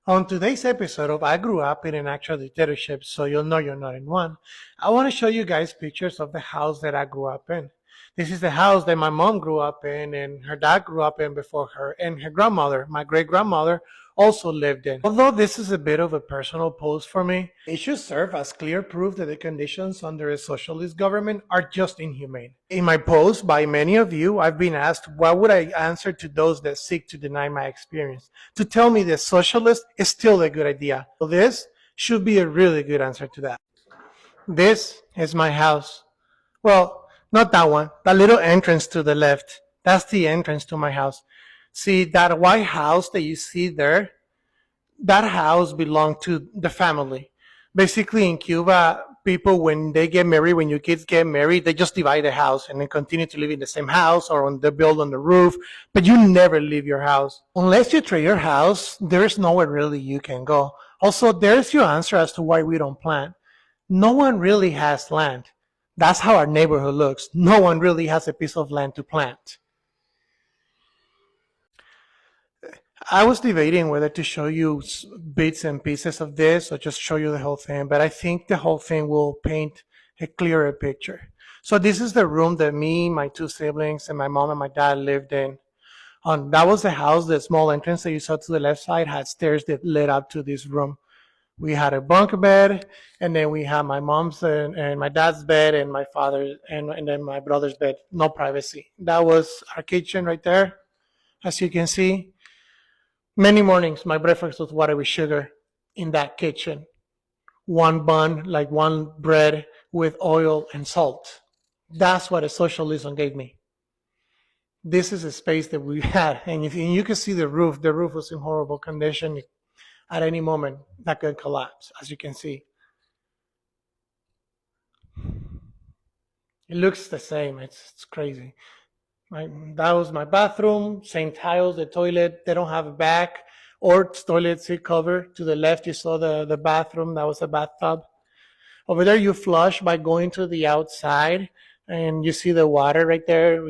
On today's episode of I Grew Up in an Actual Dictatorship, so you'll know you're not in one, I want to show you guys pictures of the house that I grew up in. This is the house that my mom grew up in and her dad grew up in before her, and her grandmother, my great grandmother, also lived in. Although this is a bit of a personal post for me, it should serve as clear proof that the conditions under a socialist government are just inhumane. In my post, by many of you, I've been asked what would I answer to those that seek to deny my experience, to tell me that socialist is still a good idea. So this should be a really good answer to that. This is my house. Well, not that one. That little entrance to the left. That's the entrance to my house. See, that white house that you see there, that house belonged to the family. Basically, in Cuba, people, when they get married, when your kids get married, they just divide the house and then continue to live in the same house or on the build on the roof, but you never leave your house. Unless you trade your house, there's nowhere really you can go. Also, there's your answer as to why we don't plant. No one really has land. That's how our neighborhood looks. No one really has a piece of land to plant. I was debating whether to show you bits and pieces of this or just show you the whole thing, but I think the whole thing will paint a clearer picture. So this is the room that me, my two siblings, and my mom and my dad lived in. That was the house. The small entrance that you saw to the left side had stairs that led up to this room. We had a bunk bed, and then we had my mom's and my dad's bed, and my father's, and then my brother's bed. No privacy. That was our kitchen right there, as you can see. Many mornings, my breakfast was water with sugar in that kitchen. One bun, like one bread with oil and salt. That's what a socialism gave me. This is a space that we had, and you can see the roof was in horrible condition. At any moment, that could collapse, as you can see. It looks the same. It's crazy. That was my bathroom, same tiles, the toilet. They don't have a back or toilet seat cover. To the left, you saw the bathroom. That was a bathtub. Over there, you flush by going to the outside, and you see the water right there.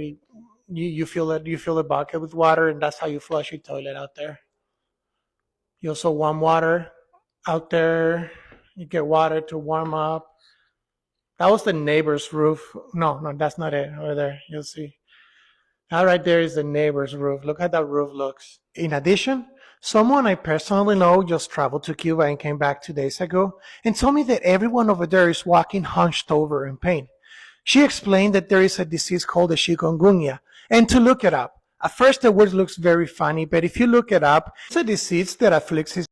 You fill the bucket with water, and that's how you flush your toilet out there. You also warm water out there. You get water to warm up. That was the neighbor's roof. No, that's not it. Over there, you'll see. That right there is the neighbor's roof. Look how that roof looks. In addition, someone I personally know just traveled to Cuba and came back 2 days ago and told me that everyone over there is walking hunched over in pain. She explained that there is a disease called the chikungunya and to look it up. At first, the word looks very funny, but if you look it up, it's a disease that afflicts